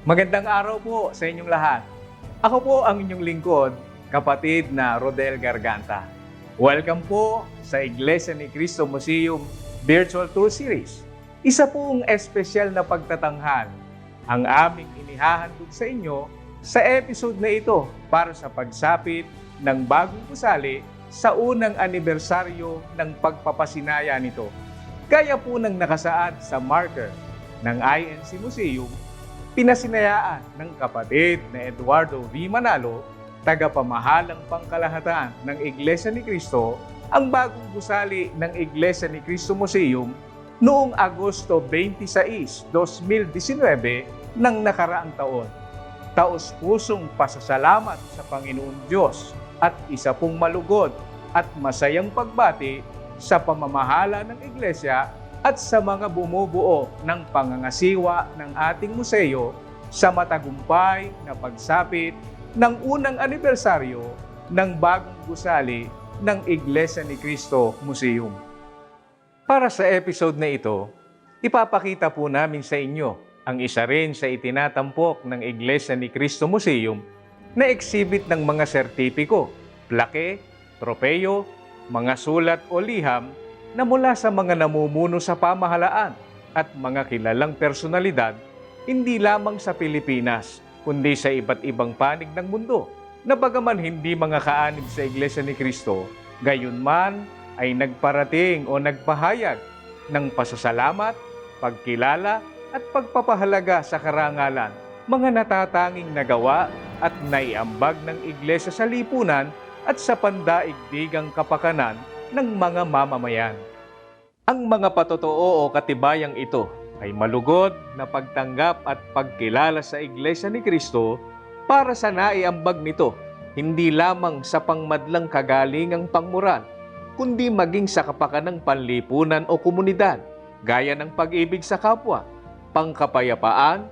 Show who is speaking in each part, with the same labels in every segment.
Speaker 1: Magandang araw po sa inyong lahat. Ako po ang inyong lingkod, kapatid na Rodel Garganta. Welcome po sa Iglesia ni Cristo Museum Virtual Tour Series. Isa pong espesyal na pagtatanghal ang aming inihahandog sa inyo sa episode na ito para sa pagsapit ng bagong gusali sa unang anibersaryo ng pagpapasinaya nito. Gaya po ng nakasaad sa marker ng INC Museum, pinasinayaan ng kapatid na Eduardo V. Manalo, tagapamahalang pangkalahatan ng Iglesia ni Cristo, ang bagong gusali ng Iglesia ni Cristo Museum noong Agosto 26, 2019 ng nakaraang taon. Taos-pusong pasasalamat sa Panginoon Diyos at isa pong malugod at masayang pagbati sa pamamahala ng Iglesia at sa mga bumubuo ng pangangasiwa ng ating museo sa matagumpay na pagsapit ng unang anibersaryo ng bagong gusali ng Iglesia ni Cristo Museum. Para sa episode na ito, ipapakita po namin sa inyo ang isa rin sa itinatampok ng Iglesia ni Cristo Museum na exhibit ng mga sertipiko, plake, tropeyo, mga sulat o liham na mula sa mga namumuno sa pamahalaan at mga kilalang personalidad, hindi lamang sa Pilipinas, kundi sa iba't ibang panig ng mundo, na bagaman hindi mga kaanib sa Iglesia ni Cristo, gayunman ay nagparating o nagpahayag ng pasasalamat, pagkilala at pagpapahalaga sa karangalan, mga natatanging nagawa at naiambag ng Iglesia sa lipunan at sa pandaigdigang kapakanan ng mga mamamayan. Ang mga patotoo o katibayang ito ay malugod na pagtanggap at pagkilala sa Iglesia ni Cristo para sa naiambag nito, hindi lamang sa pangmadlang kagalingang pangmoral, kundi maging sa kapakanang panlipunan o komunidad, gaya ng pag-ibig sa kapwa, pangkapayapaan,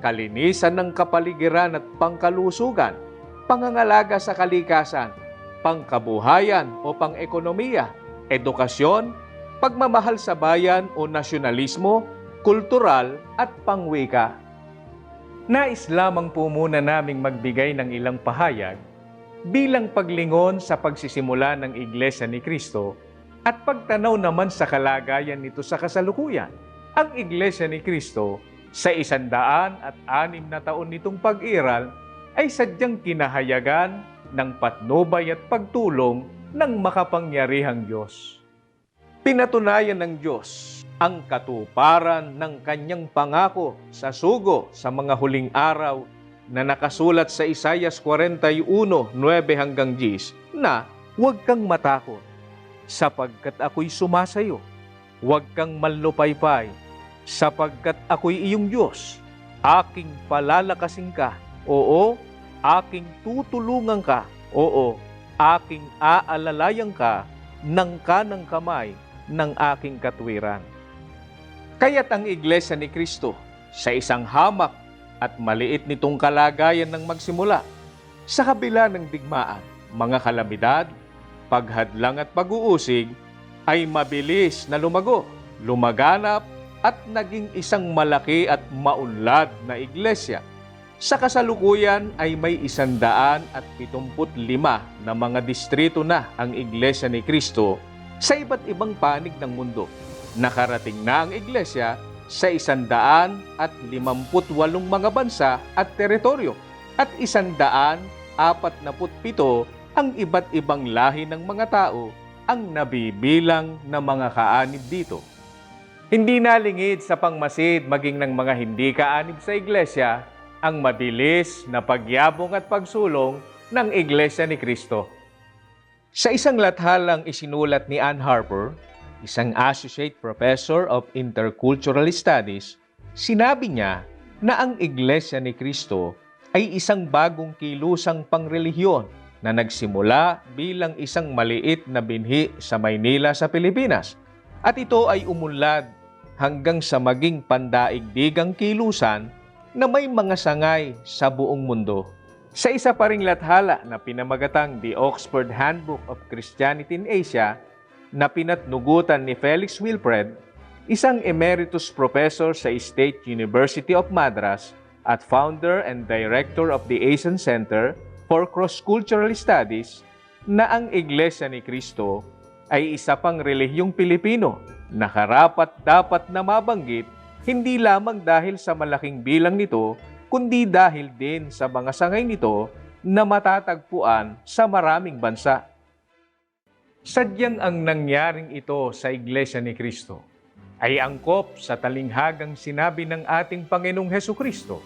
Speaker 1: kalinisan ng kapaligiran at pangkalusugan, pangangalaga sa kalikasan, pangkabuhayan o pang-ekonomiya, edukasyon, pagmamahal sa bayan o nasyonalismo, kultural at pangwika. Nais lamang po muna naming magbigay ng ilang pahayag bilang paglingon sa pagsisimula ng Iglesia ni Cristo at pagtanaw naman sa kalagayan nito sa kasalukuyan. Ang Iglesia ni Cristo sa 106 na taon nitong pag-iral ay sadyang kinahayagan ng patnubay at pagtulong ng makapangyarihang Diyos. Pinatunayan ng Diyos ang katuparan ng kanyang pangako sa sugo sa mga huling araw na nakasulat sa Isaias 41:9 hanggang 10 na huwag kang matakot sapagkat ako'y sumasayo. Huwag kang manlupaypay sapagkat ako'y iyong Diyos. Aking palalakasin ka, oo, aking tutulungan ka, oo, aking aalalayan ka ng kanang kamay ng aking katwiran. Kaya't ang Iglesia ni Cristo sa isang hamak at maliit nitong kalagayan ng magsimula, sa kabila ng digmaan, mga kalamidad, paghadlang at pag-uusig, ay mabilis na lumago, lumaganap at naging isang malaki at maunlad na iglesia. Sa kasalukuyan ay may 175 na mga distrito na ang Iglesia ni Cristo sa iba't ibang panig ng mundo. Nakarating na ang Iglesia sa 158 mga bansa at teritoryo at 147 ang iba't ibang lahi ng mga tao ang nabibilang na mga kaanib dito. Hindi nalingid sa pangmasid maging ng mga hindi kaanib sa Iglesia ang mabilis na pagyabong at pagsulong ng Iglesia ni Cristo. Sa isang lathalang isinulat ni Ann Harper, isang Associate Professor of Intercultural Studies, sinabi niya na ang Iglesia ni Cristo ay isang bagong kilusang pangrelihiyon na nagsimula bilang isang maliit na binhi sa Maynila sa Pilipinas at ito ay umunlad hanggang sa maging pandaigdigang kilusan na may mga sangay sa buong mundo. Sa isa pa ring lathala na pinamagatang The Oxford Handbook of Christianity in Asia na pinatnugutan ni Felix Wilfred, isang emeritus professor sa State University of Madras at founder and director of the Asian Center for Cross-Cultural Studies, na ang Iglesia ni Cristo ay isa pang relihiyong Pilipino na karapat-dapat na mabanggit hindi lamang dahil sa malaking bilang nito, kundi dahil din sa mga sangay nito na matatagpuan sa maraming bansa. Sadyang ang nangyaring ito sa Iglesia ni Cristo ay angkop sa talinghagang sinabi ng ating Panginoong Hesukristo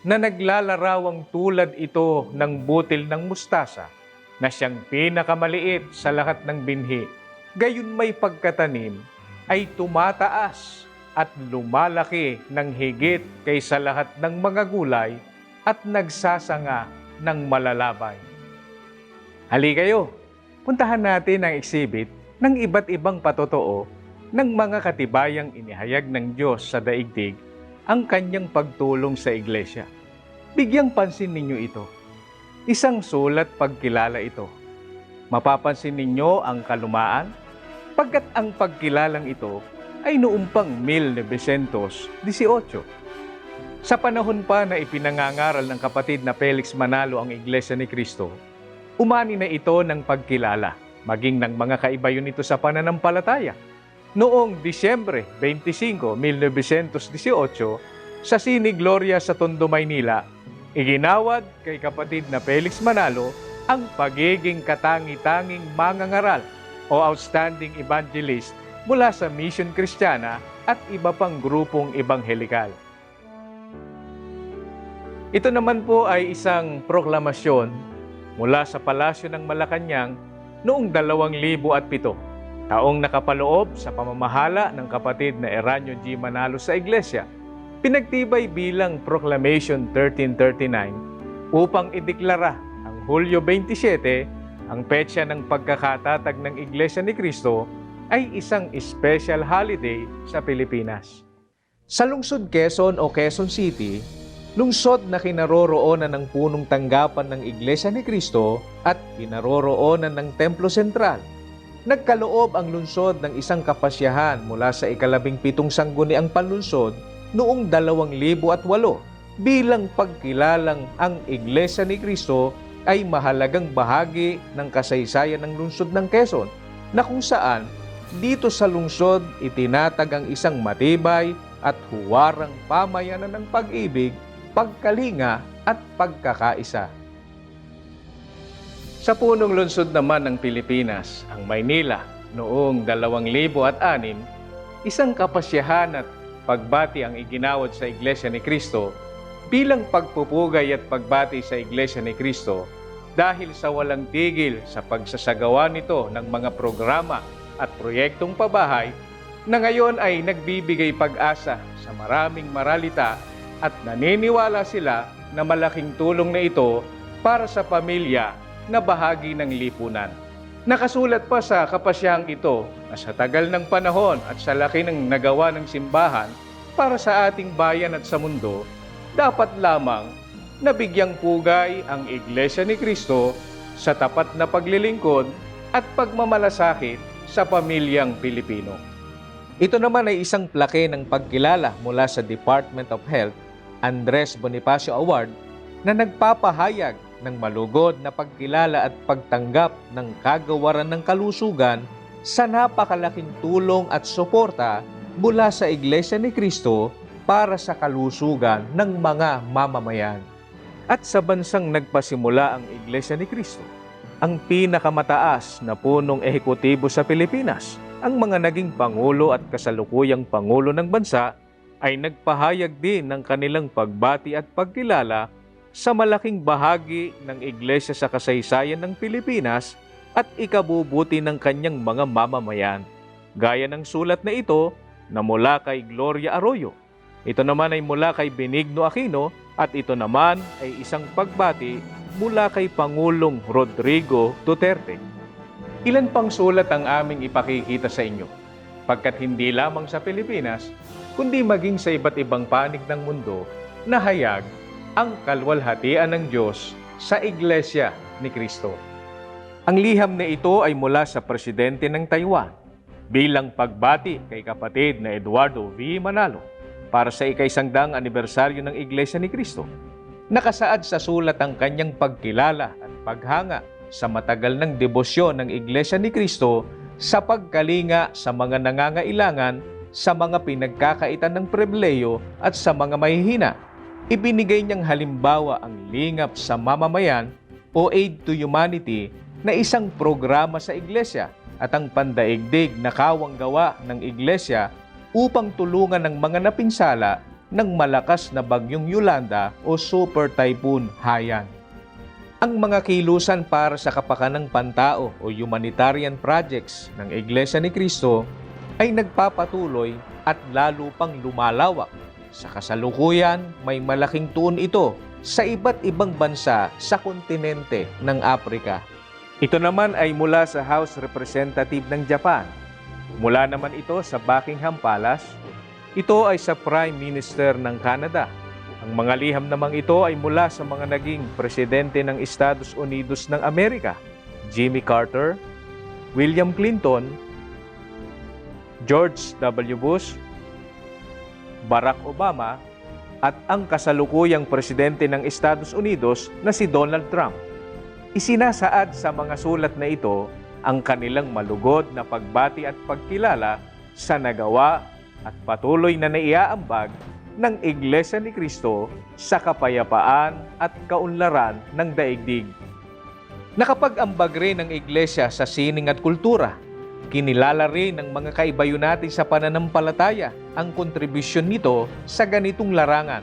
Speaker 1: na naglalarawang tulad ito ng butil ng mustasa na siyang pinakamaliit sa lahat ng binhi. Gayon may pagkatanim ay tumataas at lumalaki ng higit kaysa lahat ng mga gulay at nagsasanga ng malalabay. Hali kayo, puntahan natin ang exhibit ng iba't ibang patotoo ng mga katibayang inihayag ng Diyos sa daigdig ang kanyang pagtulong sa iglesia. Bigyang pansin ninyo ito. Isang sulat pagkilala ito. Mapapansin ninyo ang kalumaan, pagkat ang pagkilalang ito ay noong pang 1918. Sa panahon pa na ipinangangaral ng kapatid na Felix Manalo ang Iglesia ni Cristo, umani na ito ng pagkilala, maging ng mga kaibayon nito sa pananampalataya. Noong Disyembre 25, 1918, sa Sini Gloria sa Tondo, Maynila, iginawad kay kapatid na Felix Manalo ang pagiging katangi-tanging mangangaral o outstanding evangelist mula sa Mission Kristiyana at iba pang grupong ebanghelikal. Ito naman po ay isang proklamasyon mula sa palasyo ng Malacanang noong 2007, taong nakapaloob sa pamamahala ng kapatid na Eranio G. Manalo sa Iglesia, pinagtibay bilang Proclamation 1339 upang ideklara ang Hulyo 27, ang petsa ng pagkakatatag ng Iglesia ni Cristo, ay isang special holiday sa Pilipinas. Sa lungsod Quezon o Quezon City, lungsod na kinaroroonan ng punong tanggapan ng Iglesia ni Cristo at kinaroroonan ng Templo Sentral, nagkaloob ang lungsod ng isang kapasyahan mula sa ika-17 sangguniang panlunsod noong 2008 bilang pagkilalang ang Iglesia ni Cristo ay mahalagang bahagi ng kasaysayan ng lungsod ng Quezon, na kung saan dito sa lungsod itinatag ang isang matibay at huwarang pamayanan ng pag-ibig, pagkalinga at pagkakaisa. Sa punong lungsod naman ng Pilipinas, ang Maynila, noong 2006, isang kapasyahan at pagbati ang iginawad sa Iglesia ni Cristo bilang pagpupugay at pagbati sa Iglesia ni Cristo dahil sa walang tigil sa pagsasagawa nito ng mga programa at proyektong pabahay na ngayon ay nagbibigay pag-asa sa maraming maralita at naniniwala sila na malaking tulong na ito para sa pamilya na bahagi ng lipunan. Nakasulat pa sa kapasyahang ito na sa tagal ng panahon at sa laki ng nagawa ng simbahan para sa ating bayan at sa mundo, dapat lamang nabigyang pugay ang Iglesia ni Cristo sa tapat na paglilingkod at pagmamalasakit sa pamilyang Pilipino. Ito naman ay isang plake ng pagkilala mula sa Department of Health, Andres Bonifacio Award, na nagpapahayag ng malugod na pagkilala at pagtanggap ng kagawaran ng kalusugan sa napakalaking tulong at suporta mula sa Iglesia ni Cristo para sa kalusugan ng mga mamamayan. At sa bansang nagpasimula ang Iglesia ni Cristo, ang pinakamataas na punong ehekutibo sa Pilipinas, ang mga naging pangulo at kasalukuyang pangulo ng bansa, ay nagpahayag din ng kanilang pagbati at pagkilala sa malaking bahagi ng Iglesia sa kasaysayan ng Pilipinas at ikabubuti ng kanyang mga mamamayan. Gaya ng sulat na ito na mula kay Gloria Arroyo. Ito naman ay mula kay Benigno Aquino at ito naman ay isang pagbati mula kay Pangulong Rodrigo Duterte. Ilan pang sulat ang aming ipakikita sa inyo, pagkat hindi lamang sa Pilipinas, kundi maging sa iba't ibang panig ng mundo, nahayag ang kalwalhatian ng Diyos sa Iglesia ni Cristo. Ang liham na ito ay mula sa Presidente ng Taiwan bilang pagbati kay kapatid na Eduardo V. Manalo para sa ika-100 anibersaryo ng Iglesia ni Cristo. Nakasaad sa sulat ang kanyang pagkilala at paghanga sa matagal ng debosyon ng Iglesia ni Cristo sa pagkalinga sa mga nangangailangan, sa mga pinagkakaitan ng pribileyo at sa mga mahihina. Ibinigay niyang halimbawa ang lingap sa mamamayan o Aid to Humanity na isang programa sa Iglesia at ang pandaigdig na kawang gawa ng Iglesia upang tulungan ng mga napinsala ng malakas na bagyong Yolanda o Super Typhoon Haiyan. Ang mga kilusan para sa kapakanang pantao o humanitarian projects ng Iglesia ni Cristo ay nagpapatuloy at lalo pang lumalawak. Sa kasalukuyan, may malaking tuon ito sa iba't ibang bansa sa kontinente ng Afrika. Ito naman ay mula sa House Representative ng Japan. Mula naman ito sa Buckingham Palace. Ito ay sa Prime Minister ng Canada. Ang mga liham namang ito ay mula sa mga naging presidente ng Estados Unidos ng Amerika, Jimmy Carter, William Clinton, George W. Bush, Barack Obama, at ang kasalukuyang presidente ng Estados Unidos na si Donald Trump. Isinasaad sa mga sulat na ito ang kanilang malugod na pagbati at pagkilala sa nagawa at patuloy na naiaambag ng Iglesia ni Cristo sa kapayapaan at kaunlaran ng daigdig. Nakapag-ambag rin ng Iglesia sa sining at kultura. Kinilala rin ng mga kaibayo natin sa pananampalataya ang kontribusyon nito sa ganitong larangan.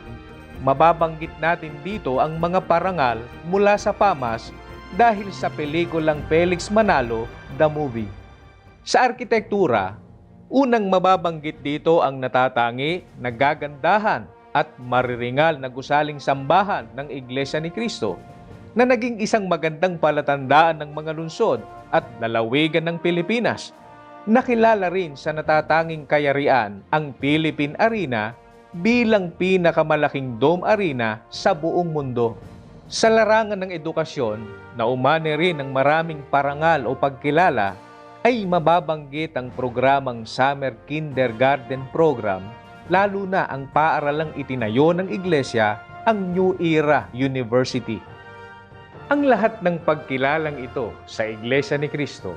Speaker 1: Mababanggit natin dito ang mga parangal mula sa PAMAS dahil sa pelikulang Felix Manalo, The Movie. Sa arkitektura, unang mababanggit dito ang natatangi, nagagandahan at mariringal na gusaling sambahan ng Iglesia ni Cristo na naging isang magandang palatandaan ng mga lungsod at lalawigan ng Pilipinas. Nakilala rin sa natatanging kayarian ang Philippine Arena bilang pinakamalaking dome arena sa buong mundo. Sa larangan ng edukasyon, na umani rin ng maraming parangal o pagkilala, ay mababanggit ang programang Summer Kindergarten Program, lalo na ang paaralang itinayo ng Iglesia, ang New Era University. Ang lahat ng pagkilalang ito sa Iglesia ni Cristo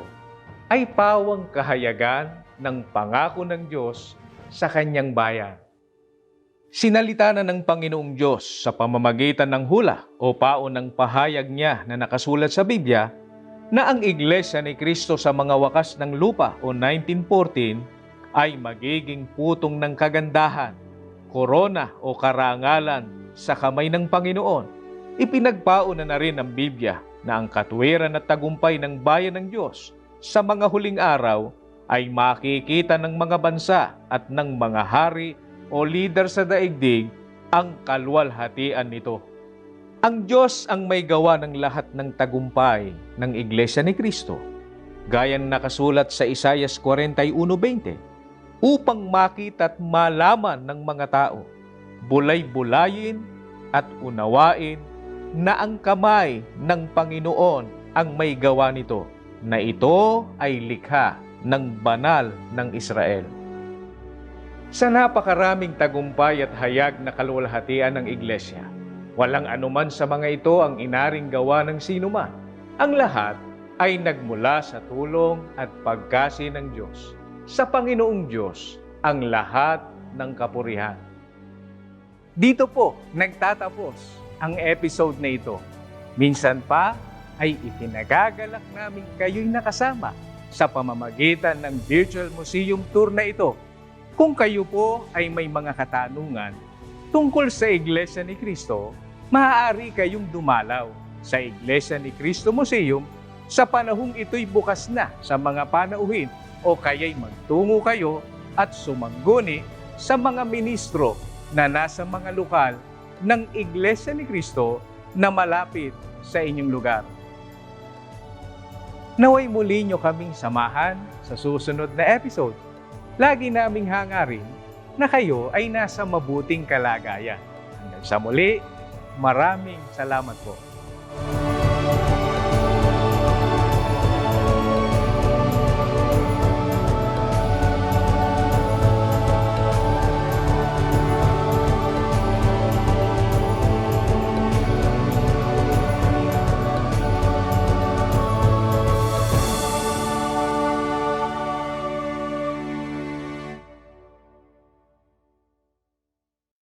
Speaker 1: ay pawang kahayagan ng pangako ng Diyos sa kanyang bayan. Sinalita na ng Panginoong Diyos sa pamamagitan ng hula o paon ng pahayag niya na nakasulat sa Biblia na ang Iglesia ni Cristo sa mga wakas ng lupa o 1914 ay magiging putong ng kagandahan, korona o karangalan sa kamay ng Panginoon. Ipinagpauna na rin ng Biblia na ang katuwiran at tagumpay ng bayan ng Diyos sa mga huling araw ay makikita ng mga bansa at ng mga hari o leader sa daigdig ang kaluwalhatian nito. Ang Diyos ang may gawa ng lahat ng tagumpay ng Iglesia ni Cristo, gayang nakasulat sa Isaias 41:20, upang makita at malaman ng mga tao, bulay-bulayin at unawain na ang kamay ng Panginoon ang may gawa nito, na ito ay likha ng banal ng Israel. Sa napakaraming tagumpay at hayag na kaluwalhatian ng Iglesia, walang anuman sa mga ito ang inaring gawa ng sinuman. Ang lahat ay nagmula sa tulong at pagkasi ng Diyos. Sa Panginoong Diyos ang lahat ng kapurihan. Dito po nagtatapos ang episode na ito. Minsan pa ay itinagagalak namin kayo'y nakasama sa pamamagitan ng Virtual Museum Tour na ito. Kung kayo po ay may mga katanungan tungkol sa Iglesia ni Cristo, maaari kayong dumalaw sa Iglesia ni Cristo Museum sa panahong ito'y bukas na sa mga panauhin o kaya'y magtungo kayo at sumangguni sa mga ministro na nasa mga lokal ng Iglesia ni Cristo na malapit sa inyong lugar. Naway muli nyo kaming samahan sa susunod na episode. Lagi naming hangarin na kayo ay nasa mabuting kalagayan. Hanggang sa muli, maraming salamat po.